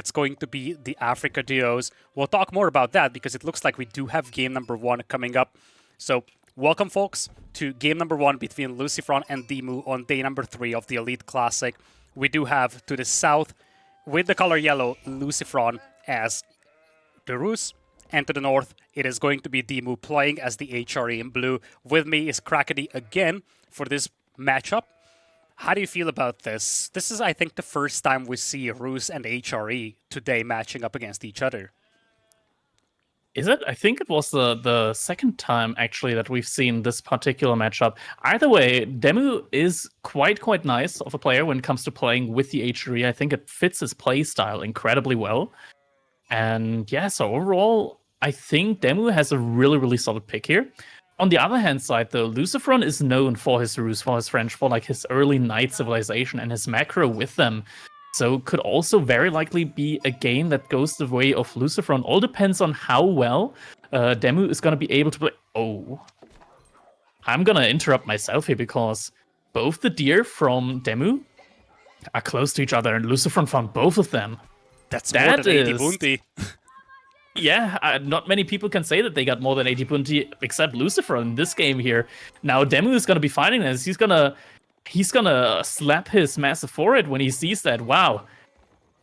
It's going to be the Africa duos. We'll talk more about that because it looks like we do have game number 1 coming up. So welcome, folks, to game number 1 between LucifroN and DeMu on day number 3 of the Elite Classic. We do have to the south, with the color yellow, LucifroN as the Rus, and to the north, it is going to be DeMu playing as the HRE in blue. With me is Crackedyhere again for this matchup. How do you feel about this? This is, I think, the first time we see Rus and HRE today matching up against each other. Is it? I think it was the second time, actually, that we've seen this particular matchup. Either way, DeMu is quite nice of a player when it comes to playing with the HRE. I think it fits his play style incredibly well. And yeah, so overall, I think DeMu has a really solid pick here. On the other hand side, though, LucifroN is known for his Rus, for his French, for like his early Knight civilization and his macro with them. So could also very likely be a game that goes the way of LucifroN. All depends on how well DeMu is going to be able to play. Oh, I'm going to interrupt myself here because both the deer from DeMu are close to each other, and LucifroN found both of them. That's more than 80 bounty. Yeah, not many people can say that they got more than 80 bounty except LucifroN in this game here. Now DeMu is going to be fighting this. He's gonna slap his massive forehead when he sees that. Wow,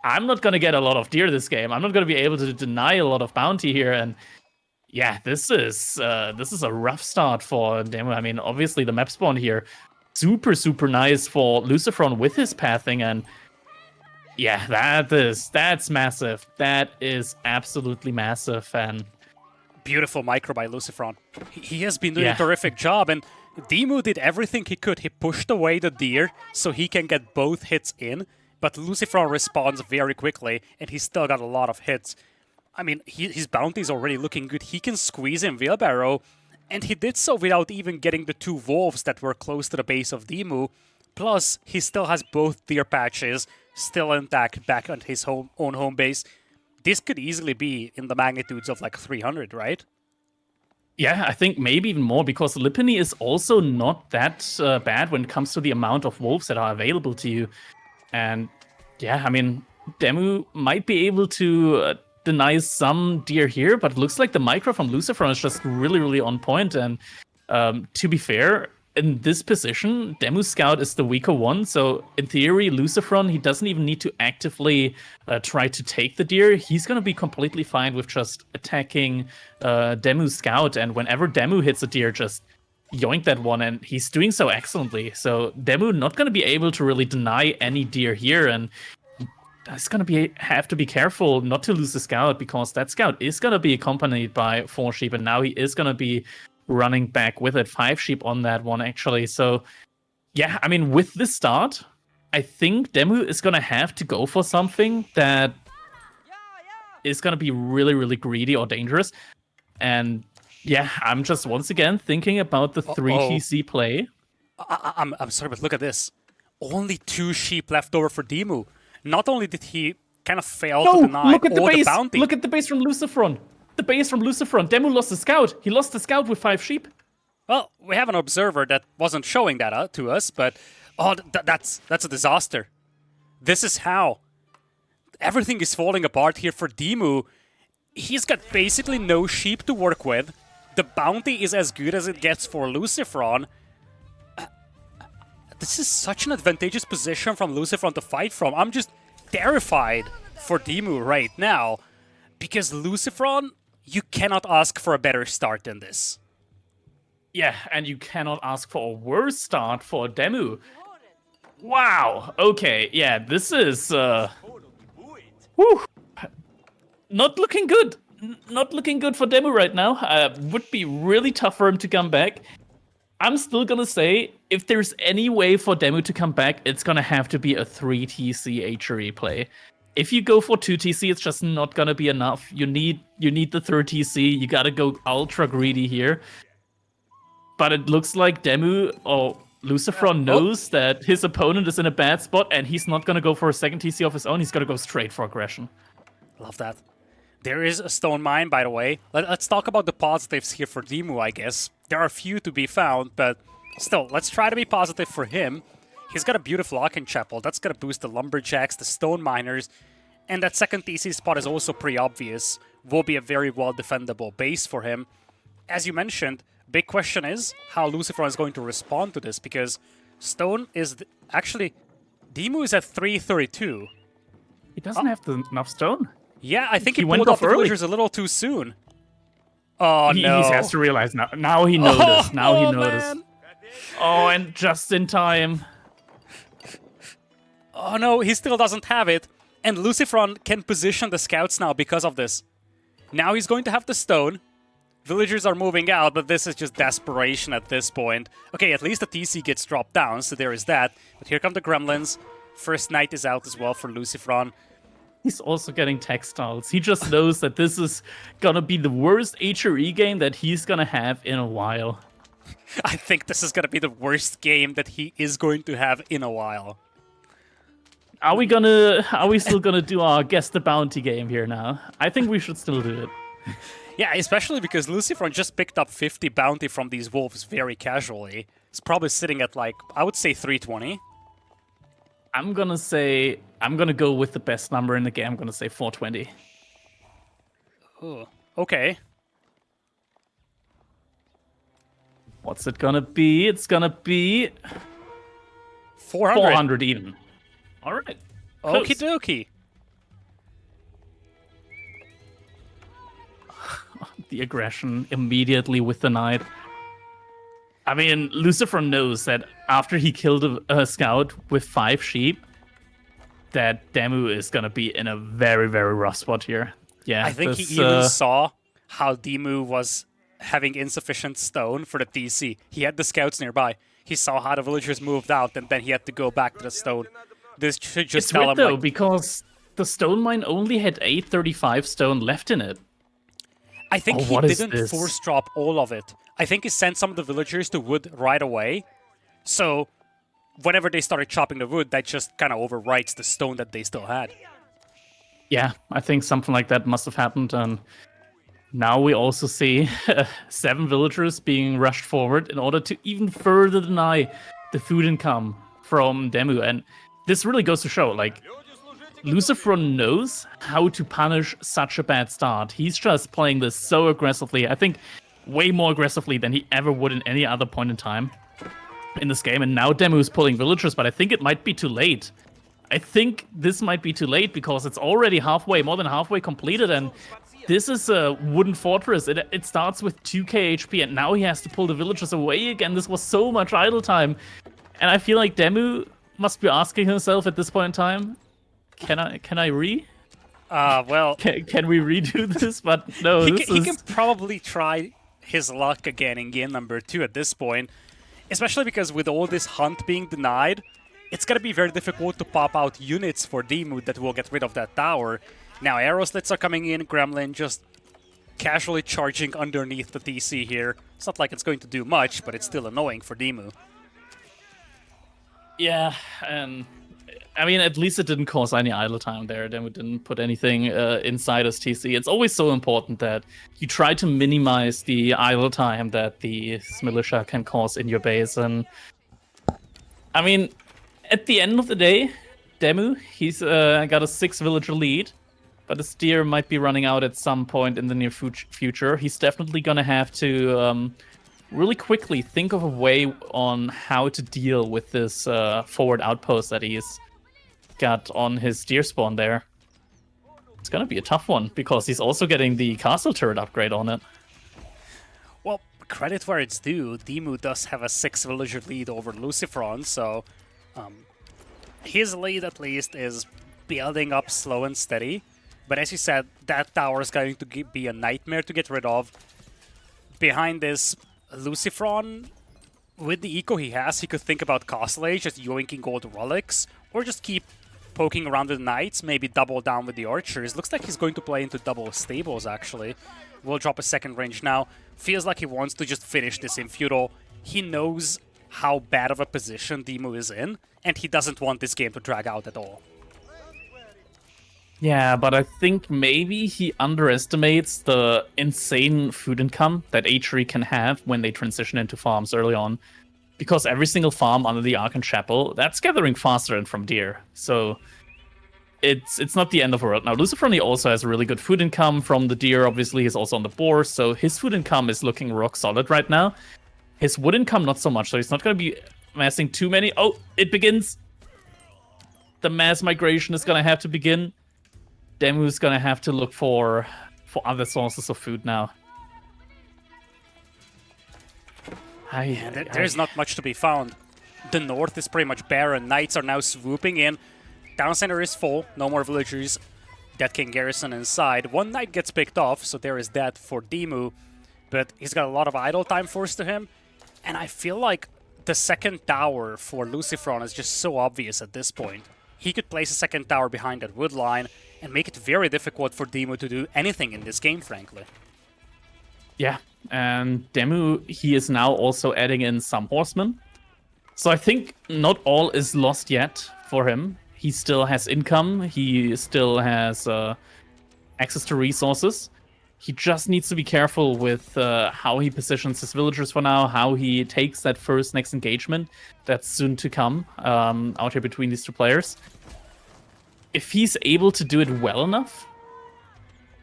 I'm not gonna get a lot of deer this game. I'm not gonna be able to deny a lot of bounty here. And yeah, this is a rough start for DeMu. I mean, obviously the map spawn here, super nice for LucifroN with his pathing, and yeah, that's massive. That is absolutely massive. And beautiful micro by LucifroN. He has been doing a terrific job, and DeMu did everything he could. He pushed away the deer so he can get both hits in, but LucifroN responds very quickly, and he's still got a lot of hits. I mean, his bounty is already looking good. He can squeeze in wheelbarrow, and he did so without even getting the 2 wolves that were close to the base of DeMu. Plus, he still has both deer patches still intact back on his own home base. This could easily be in the magnitudes of like 300, right? Yeah, I think maybe even more, because Lipany is also not that bad when it comes to the amount of wolves that are available to you. And yeah, I mean, DeMu might be able to deny some deer here, but it looks like the micro from LucifroN is just really on point. And to be fair, in this position, DeMu Scout is the weaker one, so in theory, LucifroN, he doesn't even need to actively try to take the deer. He's going to be completely fine with just attacking DeMu Scout, and whenever DeMu hits a deer, just yoink that one, and he's doing so excellently. So DeMu not going to be able to really deny any deer here, and he's going to have to be careful not to lose the Scout, because that Scout is going to be accompanied by 4 sheep, and now he is going to be running back with it. 5 sheep on that one, actually. So yeah, I mean, with this start, I think DeMu is gonna have to go for something that is gonna be really greedy or dangerous. And yeah, I'm just once again thinking about the 3 TC play. I'm sorry, but look at this. Only 2 sheep left over for DeMu. Not only did he kind of fail to deny look at the base. The bounty. Look at the base from LucifroN. The base from LucifroN. DeMu lost the Scout. He lost the Scout with 5 sheep. Well, we have an observer that wasn't showing that to us, but that's a disaster. This is how everything is falling apart here for DeMu. He's got basically no sheep to work with. The bounty is as good as it gets for LucifroN. This is such an advantageous position from LucifroN to fight from. I'm just terrified for DeMu right now, because LucifroN, you cannot ask for a better start than this. Yeah, and you cannot ask for a worse start for DeMu. Wow. Okay, yeah, this is whew, not looking good. Not looking good for DeMu right now. Would be really tough for him to come back. I'm still gonna say, if there's any way for DeMu to come back, it's gonna have to be a 3 TC HRE play. If you go for 2 TC, it's just not gonna be enough. You need the 3rd TC. You gotta go ultra greedy here. But it looks like DeMu or LucifroN knows that his opponent is in a bad spot, and he's not gonna go for a 2nd TC of his own. He's gonna go straight for aggression. Love that. There is a stone mine, by the way. Let's talk about the positives here for DeMu, I guess. There are a few to be found, but still, let's try to be positive for him. He's got a beautiful Locking Chapel. That's gonna boost the Lumberjacks, the Stone Miners. And that second TC spot is also pretty obvious. Will be a very well defendable base for him. As you mentioned, big question is how LucifroN is going to respond to this, because Stone is actually DeMu is at 332. He doesn't have enough stone. Yeah, I think he went pulled off off the early. villagers a little too soon. Oh no! He has to realize now. Now he noticed. Now he noticed. Man. Oh, and just in time. Oh no, he still doesn't have it. And LucifroN can position the scouts now because of this. Now he's going to have the stone. Villagers are moving out, but this is just desperation at this point. Okay, at least the TC gets dropped down, so there is that. But here come the gremlins. First knight is out as well for LucifroN. He's also getting textiles. He just knows that this is gonna be the worst HRE game that he's gonna have in a while. I think this is going to be the worst game that he is going to have in a while. Are we still gonna do our guess the bounty game here now? I think we should still do it. Yeah, especially because LucifroN just picked up 50 bounty from these wolves very casually. It's probably sitting at like, I would say 320. I'm gonna go with the best number in the game. I'm gonna say 420. Ooh, okay. What's it gonna be? It's gonna be 400. 400 even. All right. Okie dokie. The aggression immediately with the knight. I mean, LucifroN knows that after he killed a scout with 5 sheep, that DeMu is gonna be in a very, very rough spot here. Yeah, I think he even saw how DeMu was having insufficient stone for the TC. He had the scouts nearby. He saw how the villagers moved out, and then he had to go back to the stone. This should just It's tell weird him, though, like, because the stone mine only had 835 stone left in it. I think he what is didn't this? force drop all of it. I think he sent some of the villagers to wood right away. So whenever they started chopping the wood, that just kind of overwrites the stone that they still had. Yeah, I think something like that must have happened. And now we also see 7 villagers being rushed forward in order to even further deny the food income from DeMu. And this really goes to show, like, LucifroN knows how to punish such a bad start. He's just playing this so aggressively. I think way more aggressively than he ever would in any other point in time in this game. And now DeMu is pulling villagers, but I think it might be too late. I think this might be too late because it's already more than halfway completed, and this is a wooden fortress. It starts with 2k HP, and now he has to pull the villagers away again. This was so much idle time. And I feel like DeMu must be asking himself at this point in time, can I Well, can we redo this? But no, he can probably try his luck again in game number 2 at this point. Especially because with all this hunt being denied, it's going to be very difficult to pop out units for DeMu that will get rid of that tower. Now arrow slits are coming in, Gremlin just casually charging underneath the TC here. It's not like it's going to do much, but it's still annoying for DeMu. Yeah, and I mean, at least it didn't cause any idle time there. DeMu didn't put anything inside his TC. It's always so important that you try to minimize the idle time that the militia can cause in your base. And I mean, at the end of the day, DeMu, he's got a 6 villager lead, but his steer might be running out at some point in the near future. He's definitely gonna have to really quickly think of a way on how to deal with this forward outpost that he's got on his deer spawn there. It's gonna be a tough one because he's also getting the castle turret upgrade on it. Well, credit where it's due, DeMu does have a 6 villager lead over LucifroN, so his lead at least is building up slow and steady. But as you said, that tower is going to be a nightmare to get rid of. Behind this, LucifroN, with the eco he has, he could think about Castle Age, just yoinking gold relics, or just keep poking around with the knights, maybe double down with the archers. Looks like he's going to play into double stables, actually. We'll drop a second range now. Feels like he wants to just finish this in feudal. He knows how bad of a position DeMu is in, and he doesn't want this game to drag out at all. Yeah, but I think maybe he underestimates the insane food income that HRE can have when they transition into farms early on. Because every single farm under the Archon Chapel, that's gathering faster than from deer. So it's not the end of the world. Now, LucifroN, he also has a really good food income from the deer. Obviously, he's also on the boar, so his food income is looking rock solid right now. His wood income, not so much, so he's not going to be amassing too many. Oh, it begins. The mass migration is going to have to begin. DeMu's going to have to look for other sources of food now. There's not much to be found. The north is pretty much barren. Knights are now swooping in. Town center is full. No more villagers that can garrison inside. One knight gets picked off, so there is that for DeMu. But he's got a lot of idle time forced to him. And I feel like the second tower for LucifroN is just so obvious at this point. He could place a second tower behind that wood line and make it very difficult for DeMu to do anything in this game, frankly. Yeah, and DeMu, he is now also adding in some horsemen. So I think not all is lost yet for him. He still has income, he still has access to resources. He just needs to be careful with how he positions his villagers for now, how he takes that next engagement that's soon to come out here between these two players. If he's able to do it well enough,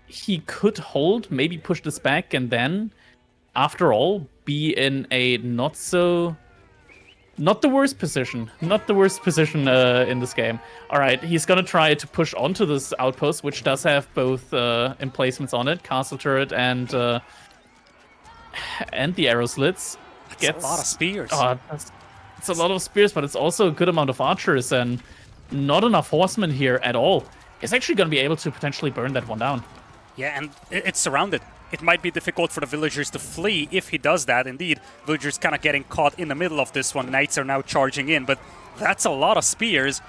he could hold, maybe push this back, and then, after all, be in a not the worst position. Not the worst position in this game. Alright, he's gonna try to push onto this outpost, which does have both emplacements on it, castle turret and the arrow slits. That's a lot of spears. It's a lot of spears, but it's also a good amount of archers and not enough horsemen here at all. He's actually gonna be able to potentially burn that one down. Yeah, and it's surrounded. It might be difficult for the villagers to flee if he does that. Indeed, villagers kind of getting caught in the middle of this one. Knights are now charging in, but that's a lot of spears.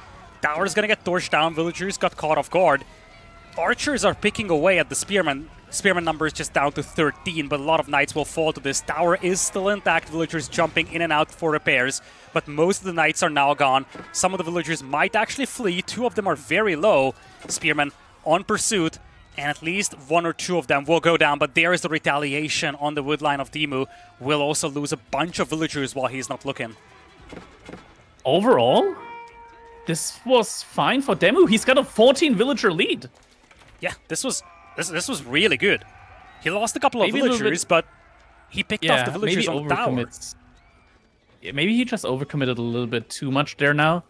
Tower's gonna get torched down. Villagers got caught off guard. Archers are picking away at the spearmen. Spearman number is just down to 13, but a lot of knights will fall to this. Tower is still intact. Villagers jumping in and out for repairs, but most of the knights are now gone. Some of the villagers might actually flee. 2 of them are very low. Spearmen on pursuit. And at least 1 or 2 of them will go down, but there is the retaliation on the wood line of DeMu. Will also lose a bunch of villagers while he's not looking. Overall, this was fine for DeMu. He's got a 14 villager lead. Yeah, this was really good. He lost a couple of villagers, but he picked off the villagers on the tower. Yeah, maybe he just overcommitted a little bit too much there now.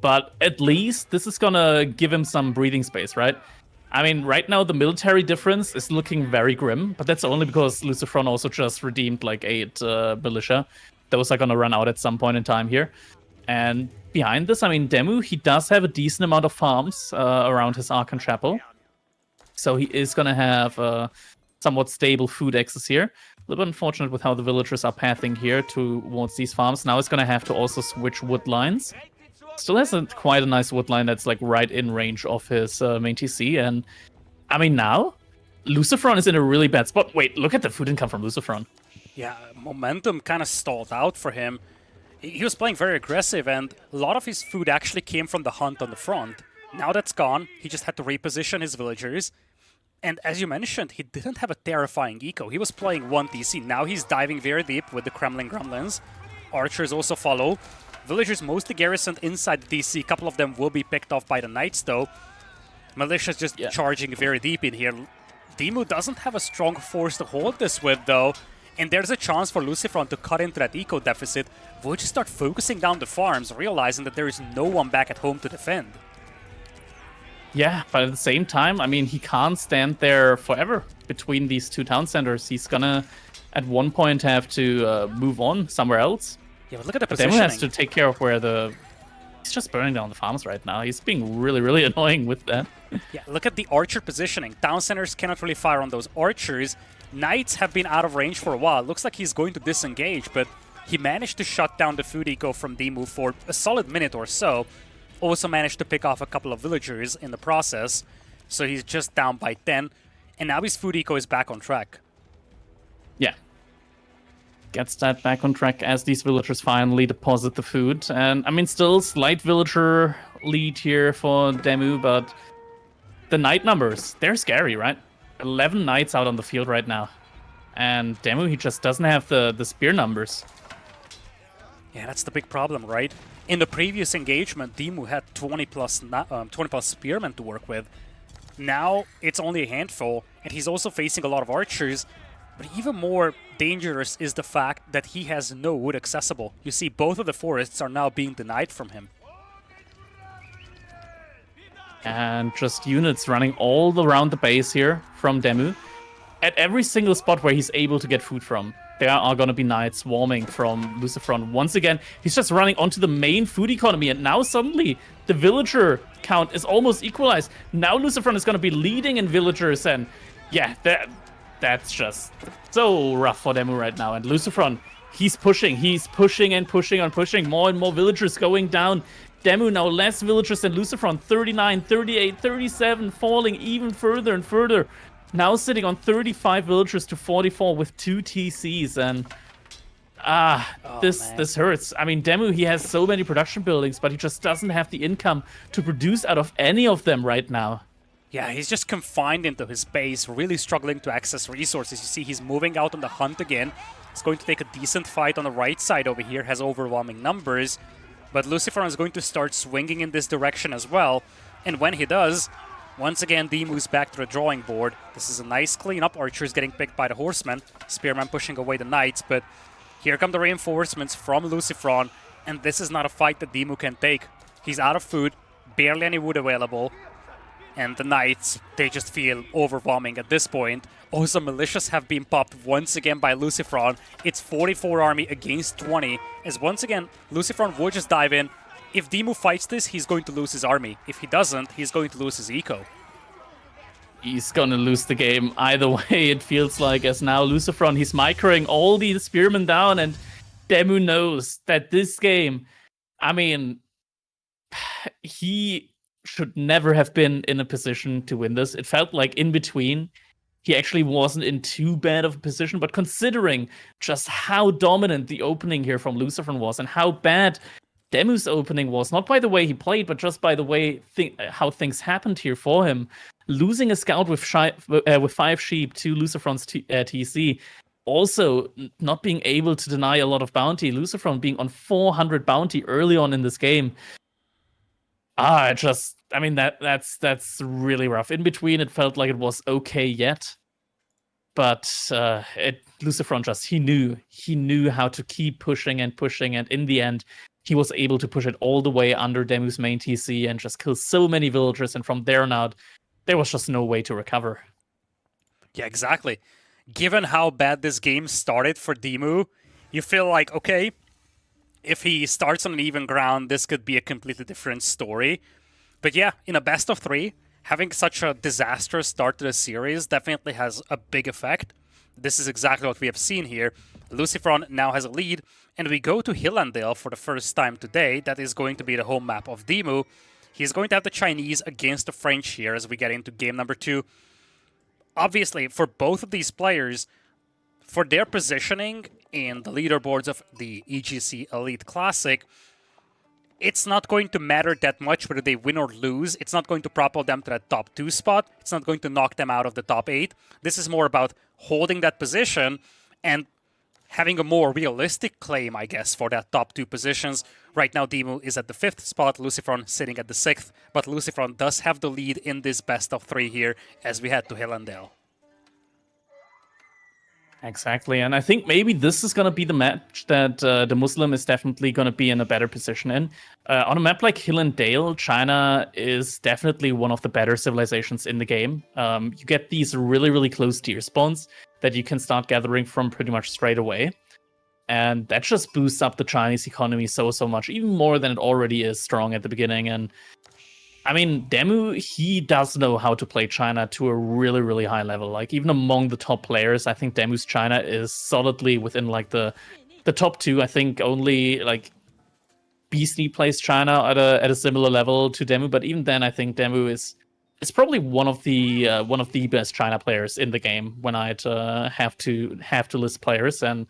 But at least this is gonna give him some breathing space, right? I mean, right now the military difference is looking very grim, but that's only because LucifroN also just redeemed like 8 militia. Those are gonna run out at some point in time here. And behind this, I mean, DeMu, he does have a decent amount of farms around his Archon Chapel. So he is gonna have somewhat stable food access here. A little bit unfortunate with how the villagers are pathing here towards these farms. Now he's gonna have to also switch wood lines. Still has quite a nice wood line that's like right in range of his main TC, and I mean now, LucifroN is in a really bad spot. Wait, look at the food income from LucifroN. Yeah, momentum kind of stalled out for him. He was playing very aggressive, and a lot of his food actually came from the hunt on the front. Now that's gone, he just had to reposition his villagers. And as you mentioned, he didn't have a terrifying eco. He was playing 1 TC. Now he's diving very deep with the Kremlin Gremlins. Archers also follow. Villagers mostly garrisoned inside the DC. A couple of them will be picked off by the knights, though. Militia's just charging very deep in here. DeMu doesn't have a strong force to hold this with, though. And there's a chance for LucifroN to cut into that eco deficit. We'll just start focusing down the farms, realizing that there is no one back at home to defend. Yeah, but at the same time, I mean, he can't stand there forever between these 2 town centers. He's gonna, at one point, have to move on somewhere else. Yeah, but look at the positioning. DeMu has to take care of where he's just burning down the farms right now. He's being really, really annoying with that. Yeah, look at the archer positioning. Town centers cannot really fire on those archers. Knights have been out of range for a while. Looks like he's going to disengage, but he managed to shut down the food eco from DeMu for a solid minute or so. Also managed to pick off a couple of villagers in the process. So he's just down by 10. And now his food eco is back on track. Yeah. Gets that back on track as these villagers finally deposit the food. And, I mean, still slight villager lead here for DeMu, but the knight numbers, they're scary, right? 11 knights out on the field right now. And DeMu, he just doesn't have the spear numbers. Yeah, that's the big problem, right? In the previous engagement, DeMu had 20 plus spearmen to work with. Now it's only a handful, and he's also facing a lot of archers. But even more dangerous is the fact that he has no wood accessible. You see, both of the forests are now being denied from him. And just units running all around the base here from DeMu. At every single spot where he's able to get food from, there are going to be knights swarming from LucifroN. Once again, he's just running onto the main food economy, and now suddenly the villager count is almost equalized. Now LucifroN is going to be leading in villagers, and yeah, that's just so rough for DeMu right now. And LucifroN, he's pushing and pushing. More and more villagers going down. DeMu now less villagers than LucifroN, 39, 38, 37, falling even further and further. Now sitting on 35 villagers to 44 with 2 TCs, and this hurts. I mean, DeMu, he has so many production buildings, but he just doesn't have the income to produce out of any of them right now. Yeah, he's just confined into his base, really struggling to access resources. You see, he's moving out on the hunt again. He's going to take a decent fight on the right side over here, has overwhelming numbers, but LucifroN is going to start swinging in this direction as well, and when he does, once again, DeMu's back to the drawing board. This is a nice cleanup. Archers getting picked by the horsemen. Spearman pushing away the knights, but here come the reinforcements from LucifroN, and this is not a fight that DeMu can take. He's out of food, barely any wood available, and the knights, they just feel overwhelming at this point. Also, militias have been popped once again by LucifroN. It's 44 army against 20, as once again, LucifroN will just dive in. If DeMu fights this, he's going to lose his army. If he doesn't, he's going to lose his eco. He's gonna lose the game either way, it feels like, as now LucifroN, he's microing all the spearmen down, and DeMu knows that this game, I mean, he should never have been in a position to win this. It felt like in between, he actually wasn't in too bad of a position, but considering just how dominant the opening here from LucifroN was, and how bad DeMu's opening was, not by the way he played, but just by the way how things happened here for him. Losing a scout with 5 sheep to LucifroN's TC. Also, not being able to deny a lot of bounty. LucifroN being on 400 bounty early on in this game. I mean, that's really rough. In between, it felt like it was okay yet. But LucifroN just, he knew how to keep pushing, and in the end, he was able to push it all the way under DeMu's main TC and just kill so many villagers, and from there on out, there was just no way to recover. Yeah, exactly. Given how bad this game started for DeMu, you feel like, okay, if he starts on an even ground, this could be a completely different story. But yeah, in a best of 3, having such a disastrous start to the series definitely has a big effect. This is exactly what we have seen here. LucifroN now has a lead, and we go to Hillandale for the first time today. That is going to be the home map of DeMu. He's going to have the Chinese against the French here as we get into game number 2. Obviously, for both of these players, for their positioning in the leaderboards of the EGC Elite Classic, it's not going to matter that much whether they win or lose. It's not going to propel them to that top 2 spot. It's not going to knock them out of the top 8. This is more about holding that position and having a more realistic claim, I guess, for that top 2 positions. Right now, DeMu is at the 5th spot, LucifroN sitting at the 6th, but LucifroN does have the lead in this best of 3 here as we head to Hillandale. Exactly, and I think maybe this is going to be the match that the Muslim is definitely going to be in a better position in. On a map like Hillandale, China is definitely one of the better civilizations in the game. You get these really, really close tier spawns that you can start gathering from pretty much straight away. And that just boosts up the Chinese economy so much, even more than it already is strong at the beginning. And I mean, DeMu, he does know how to play China to a really, really high level. Like, even among the top players, I think DeMu's China is solidly within, like, the top 2. I think only, like, Beastly plays China at a similar level to DeMu, but even then, I think DeMu is probably one of the best China players in the game when I'd have to list players. And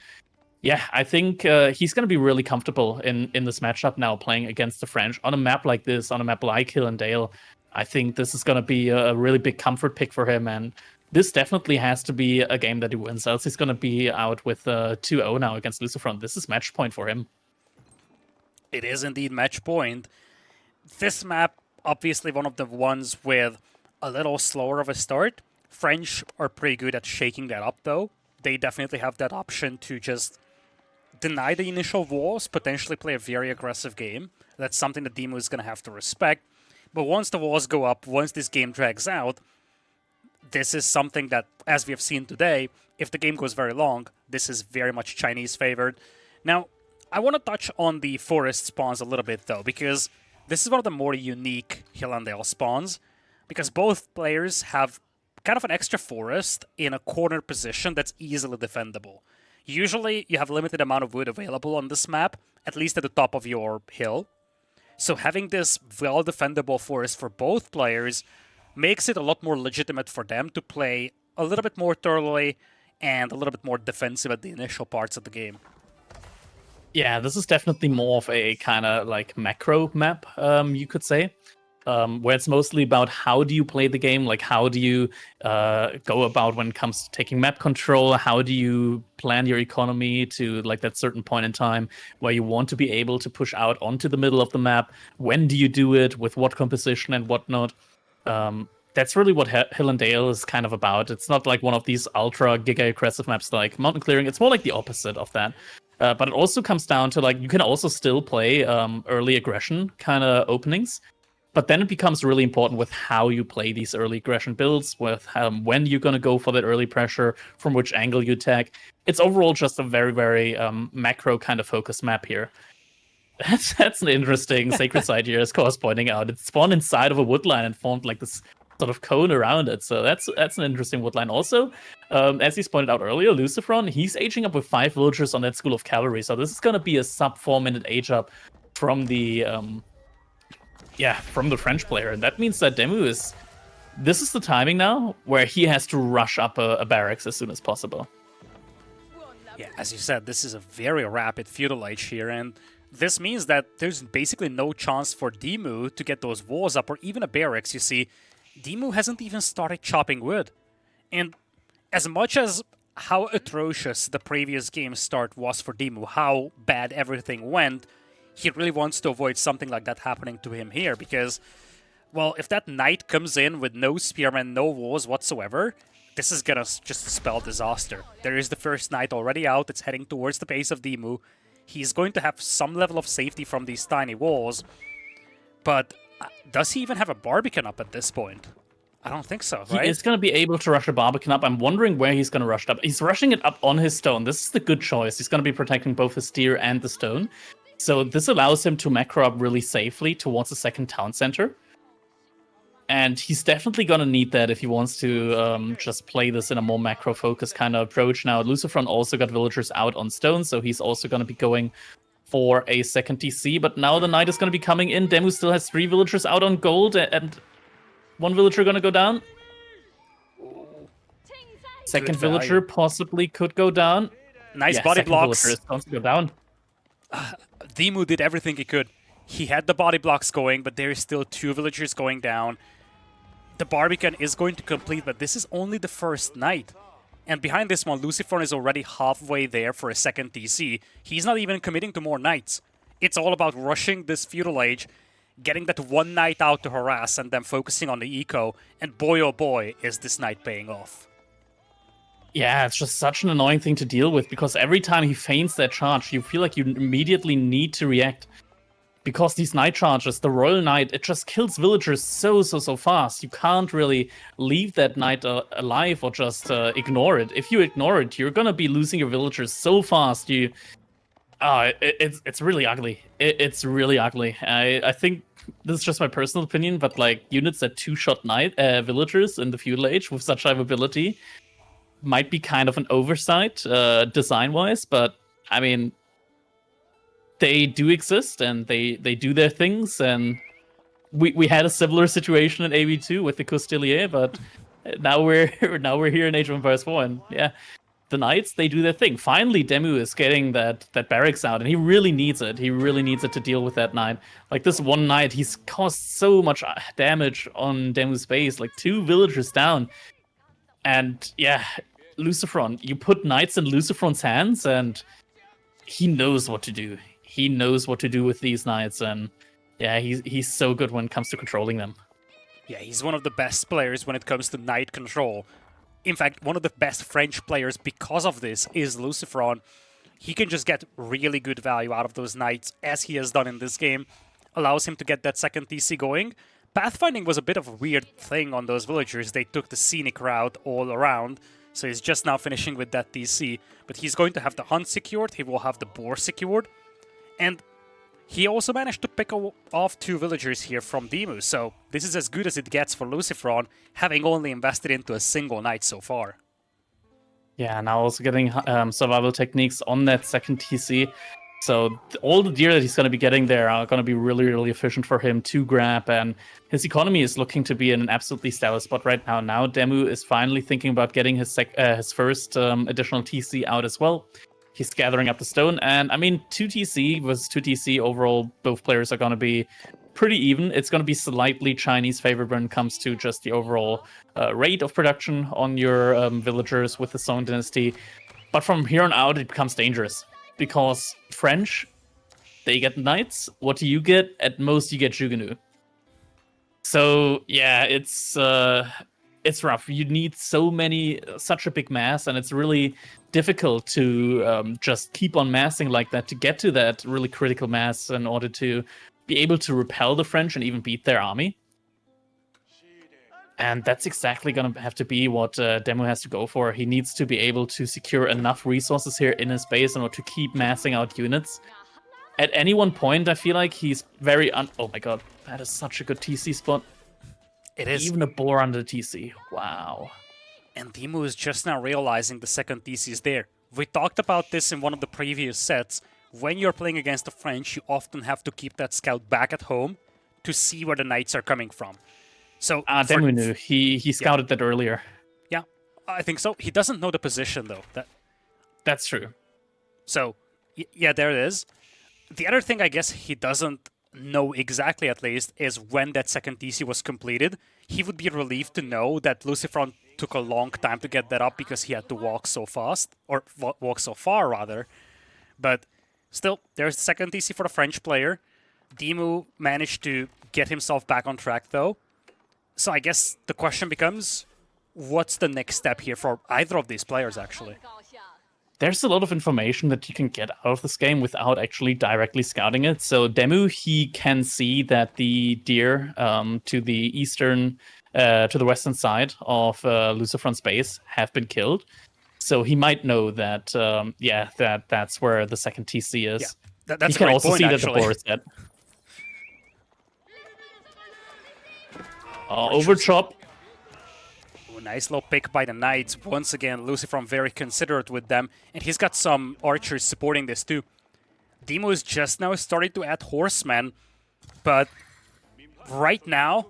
yeah, I think he's going to be really comfortable in this matchup now, playing against the French on a map like this, on a map like Hillandale. I think this is going to be a really big comfort pick for him, and this definitely has to be a game that he wins, else he's going to be out with 2-0 now against LucifroN. This is match point for him. It is indeed match point. This map, obviously one of the ones with a little slower of a start. French are pretty good at shaking that up, though. They definitely have that option to just deny the initial walls, potentially play a very aggressive game. That's something that DeMu is going to have to respect. But once the walls go up, once this game drags out, this is something that, as we have seen today, if the game goes very long, this is very much Chinese favored. Now, I want to touch on the forest spawns a little bit, though, because this is one of the more unique Hillandale spawns, because both players have kind of an extra forest in a corner position that's easily defendable. Usually, you have a limited amount of wood available on this map, at least at the top of your hill. So having this well-defendable forest for both players makes it a lot more legitimate for them to play a little bit more thoroughly and a little bit more defensive at the initial parts of the game. Yeah, this is definitely more of a kind of like macro map, you could say, where it's mostly about how do you play the game, like how do you go about when it comes to taking map control, how do you plan your economy to like that certain point in time where you want to be able to push out onto the middle of the map, when do you do it, with what composition and whatnot. That's really what Hill and Dale is kind of about. It's not like one of these ultra giga aggressive maps like Mountain Clearing. It's more like the opposite of that. But it also comes down to like you can also still play early aggression kind of openings, but then it becomes really important with how you play these early aggression builds, with when you're going to go for that early pressure, from which angle you attack. It's overall just a very, very macro kind of focus map here. That's an interesting sacred site here, as Kor's pointing out. It spawned inside of a woodline and formed like this sort of cone around it. So that's an interesting woodline. Also, as he's pointed out earlier, LucifroN, he's aging up with 5 villagers on that School of Cavalry. So this is going to be a sub 4-minute age up from the from the French player. And that means that DeMu this is the timing now where he has to rush up a barracks as soon as possible. Yeah, as you said, this is a very rapid feudal age here, and this means that there's basically no chance for DeMu to get those walls up or even a barracks. You see, DeMu hasn't even started chopping wood. And as much as how atrocious the previous game start was for DeMu, how bad everything went, he really wants to avoid something like that happening to him here, because, well, if that knight comes in with no spearmen, no walls whatsoever, this is gonna just spell disaster. There is the first knight already out, it's heading towards the base of DeMu. He's going to have some level of safety from these tiny walls, but does he even have a Barbican up at this point? I don't think so, right? He is going to be able to rush a Barbican up. I'm wondering where he's going to rush it up. He's rushing it up on his stone. This is the good choice. He's going to be protecting both his steer and the stone. So this allows him to macro up really safely towards the second town center. And he's definitely going to need that if he wants to just play this in a more macro-focused kind of approach. Now, LucifroN also got villagers out on stone, so he's also going to be going for a second TC. But now the knight is going to be coming in. DeMu still has 3 villagers out on gold, and 1 villager going to go down. Second villager possibly could go down. Nice body blocks. Villager is going to go down. DeMu did everything he could. He had the body blocks going, but there is still 2 villagers going down. The Barbican is going to complete, but this is only the first knight. And behind this one, LucifroN is already halfway there for a second TC. He's not even committing to more knights. It's all about rushing this feudal age, getting that 1 knight out to harass, and then focusing on the eco. And boy oh boy, is this knight paying off. Yeah, it's just such an annoying thing to deal with, because every time he feints that charge, you feel like you immediately need to react. Because these knight charges, the Royal Knight, it just kills villagers so fast. You can't really leave that knight alive or just ignore it. If you ignore it, you're gonna be losing your villagers so fast. It's really ugly. It's really ugly. I think this is just my personal opinion, but like units that 2-shot villagers in the feudal age with such high ability might be kind of an oversight design-wise, but I mean, they do exist and they do their things, and we had a similar situation in AB2 with the Crackedyhere, but now we're here in Age of Empires 4, and yeah, the knights, they do their thing. Finally, DeMu is getting that barracks out, and he really needs it. He really needs it to deal with that knight. Like this one knight, he's caused so much damage on DeMu's base, like 2 villagers down. And yeah, LucifroN, you put knights in LucifroN's hands, and he knows what to do. he knows what to do with these knights, and yeah, he's so good when it comes to controlling them. Yeah, he's one of the best players when it comes to knight control. In fact, one of the best French players because of this is LucifroN. He can just get really good value out of those knights, as he has done in this game. Allows him to get that second TC going. Pathfinding was a bit of a weird thing on those villagers. They took the scenic route all around, so he's just now finishing with that TC. But he's going to have the hunt secured, he will have the boar secured, and he also managed to pick off 2 villagers here from DeMu, so this is as good as it gets for LucifroN, having only invested into a single knight so far. Yeah, now also getting survival techniques on that second TC. So all the deer that he's going to be getting there are going to be really, really efficient for him to grab, and his economy is looking to be in an absolutely stellar spot right now. Now DeMu is finally thinking about getting his first additional TC out as well. He's gathering up the stone, and I mean, 2 TC versus 2 TC overall, both players are going to be pretty even. It's going to be slightly Chinese favored when it comes to just the overall rate of production on your villagers with the Song Dynasty. But from here on out, it becomes dangerous. Because French, they get knights. What do you get? At most, you get Jugenu. So yeah, it's rough. You need such a big mass, and it's really difficult to just keep on massing like that to get to that really critical mass in order to be able to repel the French and even beat their army. And that's exactly going to have to be what DeMu has to go for. He needs to be able to secure enough resources here in his base in order to keep massing out units. At any one point, I feel like he's very... Oh my god, that is such a good TC spot. It is. Even a boar under the TC. Wow. And DeMu is just now realizing the second TC is there. We talked about this in one of the previous sets. When you're playing against the French, you often have to keep that scout back at home to see where the knights are coming from. So DeMu knew. He scouted that earlier. Yeah, I think so. He doesn't know the position, though. That's true. So, yeah, there it is. The other thing I guess he doesn't know exactly, at least, is when that second TC was completed. He would be relieved to know that LucifroN took a long time to get that up because he had to walk so fast, or walk so far, rather. But still, there's the second TC for the French player. DeMu managed to get himself back on track, though. So I guess the question becomes, what's the next step here for either of these players, actually? There's a lot of information that you can get out of this game without actually directly scouting it. So DeMu, he can see that the deer to the western side of LucifroN's base have been killed. So he might know that, that's where the second TC is. Yeah, that's he can a great also point, see actually. that the boar is dead. Overchop. Ooh, nice little pick by the Knights. Once again, LucifroN very considerate with them. And he's got some archers supporting this too. DeMu is just now starting to add horsemen. But right now,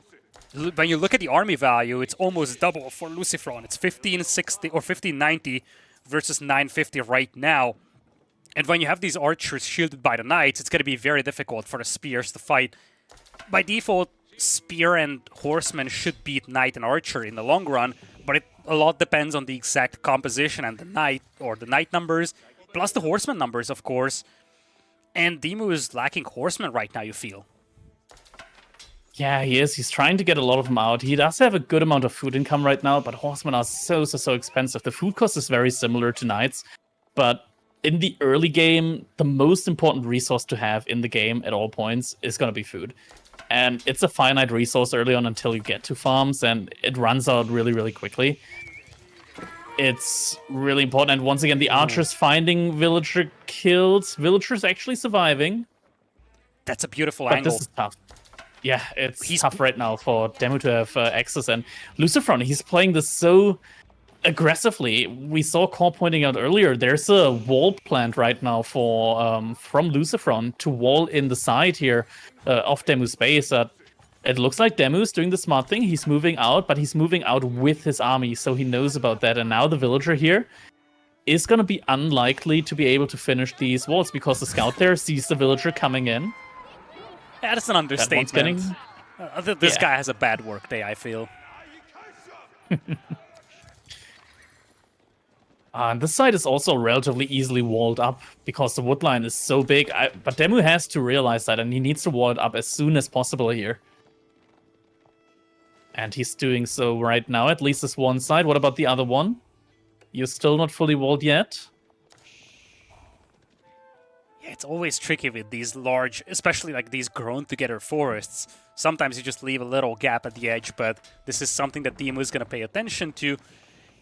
when you look at the army value, it's almost double for LucifroN. It's 1560 or 1590 versus 950 right now. And when you have these archers shielded by the Knights, it's going to be very difficult for the spears to fight. By default, spear and horseman should beat knight and archer in the long run, but a lot depends on the exact composition and the knight numbers, plus the horseman numbers, of course. And DeMu is lacking horsemen right now, you feel. Yeah, he is. He's trying to get a lot of them out. He does have a good amount of food income right now, but horsemen are so expensive. The food cost is very similar to knights, but in the early game, the most important resource to have in the game at all points is going to be food. And it's a finite resource early on until you get to farms, and it runs out really quickly. It's really important. And once again, the archers finding villager killed. Villagers actually surviving. That's a beautiful but angle. This is tough. Yeah, it's tough right now for DeMu to have access. And LucifroN, he's playing this so aggressively. We saw Core pointing out earlier, there's a wall plant right now for from LucifroN to wall in the side here of DeMu's base. It looks like DeMu's doing the smart thing. He's moving out, but he's moving out with his army, so he knows about that. And now the villager here is going to be unlikely to be able to finish these walls because the scout there sees the villager coming in. Yeah, that's an understatement. This guy has a bad work day, I feel. This side is also relatively easily walled up because the wood line is so big. But DeMu has to realize that, and he needs to wall it up as soon as possible here. And he's doing so right now, at least this one side. What about the other one? You're still not fully walled yet? Yeah, it's always tricky with these large, especially like these grown together forests. Sometimes you just leave a little gap at the edge, but this is something that DeMu is going to pay attention to.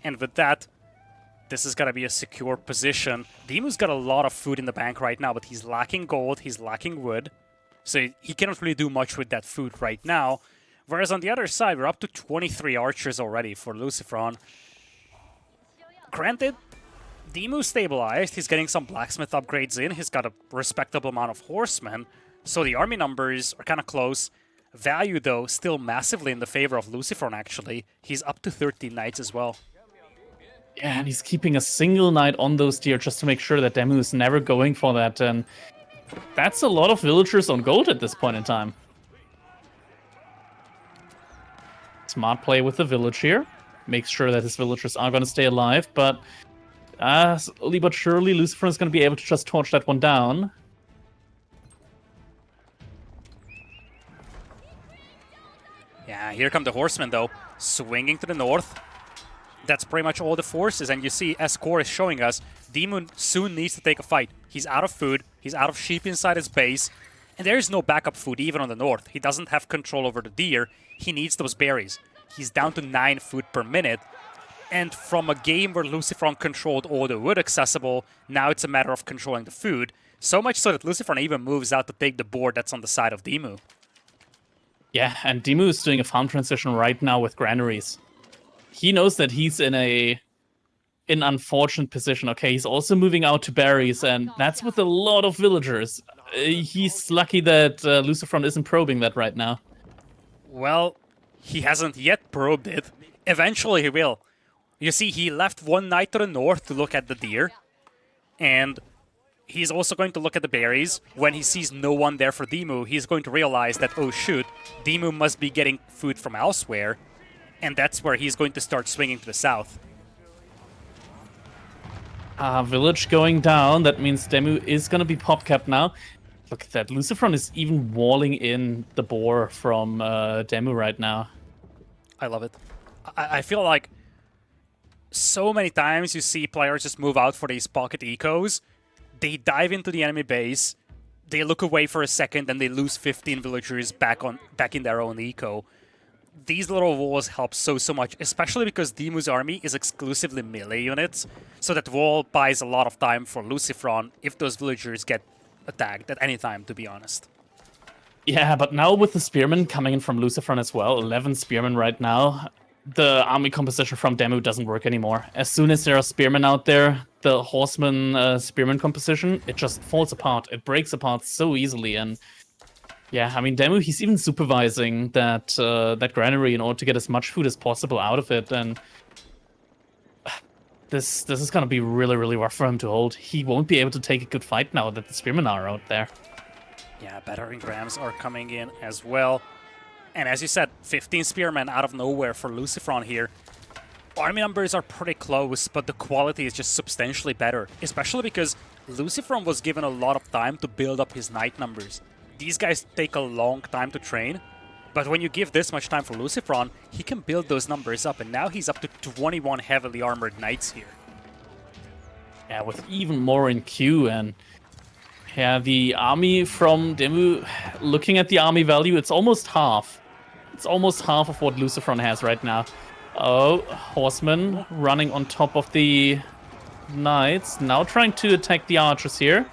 And with that, this is going to be a secure position. DeMu's got a lot of food in the bank right now, but he's lacking gold, he's lacking wood. So he cannot really do much with that food right now. Whereas on the other side, we're up to 23 archers already for LucifroN. Granted, DeMu stabilized, he's getting some blacksmith upgrades in, he's got a respectable amount of horsemen, so the army numbers are kind of close. Value, though, still massively in the favor of LucifroN, actually. He's up to 13 knights as well. Yeah, and he's keeping a single knight on those tier just to make sure that DeMu is never going for that, and that's a lot of villagers on gold at this point in time. Smart play with the village here. Makes sure that his villagers are going to stay alive, but slowly but surely, LucifroN is going to be able to just torch that one down. Yeah, here come the horsemen, though, swinging to the north. That's pretty much all the forces, and you see, as Core is showing us, DeMu soon needs to take a fight. He's out of food, he's out of sheep inside his base, and there is no backup food even on the north. He doesn't have control over the deer, he needs those berries. He's down to 9 food per minute, and from a game where LucifroN controlled all the wood accessible, now it's a matter of controlling the food, so much so that LucifroN even moves out to take the board that's on the side of DeMu. Yeah, and DeMu is doing a farm transition right now with granaries. He knows that he's in an unfortunate position. Okay, he's also moving out to berries, and that's with a lot of villagers. He's lucky that LucifroN isn't probing that right now. Well, he hasn't yet probed it. Eventually he will. You see, he left one knight to the north to look at the deer, and he's also going to look at the berries. When he sees no one there for DeMu, he's going to realize that, oh shoot, DeMu must be getting food from elsewhere. And that's where he's going to start swinging to the south. Village going down. That means DeMu is going to be pop-capped now. Look at that. LucifroN is even walling in the boar from DeMu right now. I love it. I feel like so many times you see players just move out for these pocket ecos. They dive into the enemy base. They look away for a second and they lose 15 villagers back in their own eco. These little walls help so much, especially because DeMu's army is exclusively melee units, so that wall buys a lot of time for LucifroN if those villagers get attacked at any time, to be honest. Yeah, but now with the spearmen coming in from LucifroN as well, 11 spearmen right now, the army composition from DeMu doesn't work anymore. As soon as there are spearmen out there, the horseman spearman composition, it just falls apart. It breaks apart so easily, and yeah, I mean, DeMu, he's even supervising that that granary in order to get as much food as possible out of it, and this is gonna be really rough for him to hold. He won't be able to take a good fight now that the spearmen are out there. Yeah, battering rams are coming in as well. And as you said, 15 spearmen out of nowhere for LucifroN here. Army numbers are pretty close, but the quality is just substantially better, especially because LucifroN was given a lot of time to build up his knight numbers. These guys take a long time to train, but when you give this much time for LucifroN, he can build those numbers up, and now he's up to 21 heavily armored knights here. Yeah, with even more in queue, and yeah, the army from DeMu, looking at the army value, it's almost half. It's almost half of what LucifroN has right now. Oh, horsemen running on top of the knights, now trying to attack the archers here.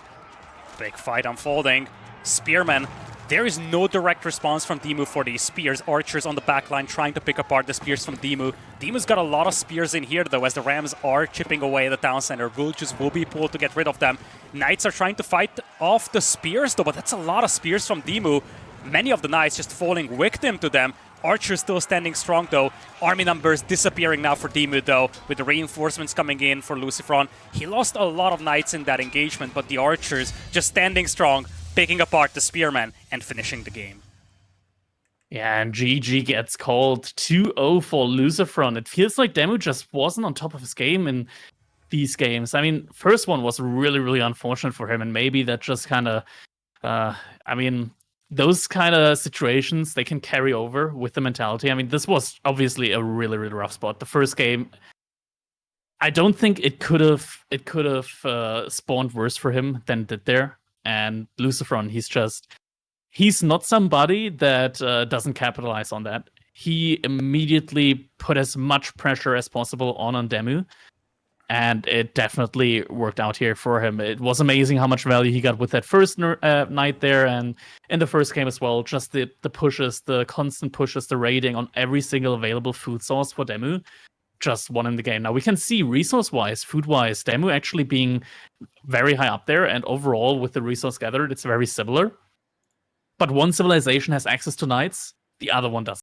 Big fight unfolding. Spearmen. There is no direct response from DeMu for these spears. Archers on the backline trying to pick apart the spears from DeMu. DeMu's got a lot of spears in here, though, as the Rams are chipping away at the town center. Villages will be pulled to get rid of them. Knights are trying to fight off the spears, though, but that's a lot of spears from DeMu. Many of the knights just falling victim to them. Archers still standing strong, though. Army numbers disappearing now for DeMu, though, with the reinforcements coming in for LucifroN. He lost a lot of knights in that engagement, but the archers just standing strong, picking apart the spearmen and finishing the game. Yeah, and GG gets called 2-0 for LucifroN. It feels like DeMu just wasn't on top of his game in these games. I mean, first one was really, really unfortunate for him, and maybe that just kind of, I mean, those kind of situations, they can carry over with the mentality. I mean, this was obviously a really, really rough spot. The first game, I don't think it could have spawned worse for him than it did there. And LucifroN, he's not somebody that doesn't capitalize on that. He immediately put as much pressure as possible on DeMu, and it definitely worked out here for him. It was amazing how much value he got with that first night there, and in the first game as well. Just the pushes, the constant pushes, the raiding on every single available food source for DeMu just won in the game. Now we can see resource-wise, food-wise, DeMu actually being very high up there, and overall with the resource gathered, it's very similar. But one civilization has access to knights, the other one doesn't.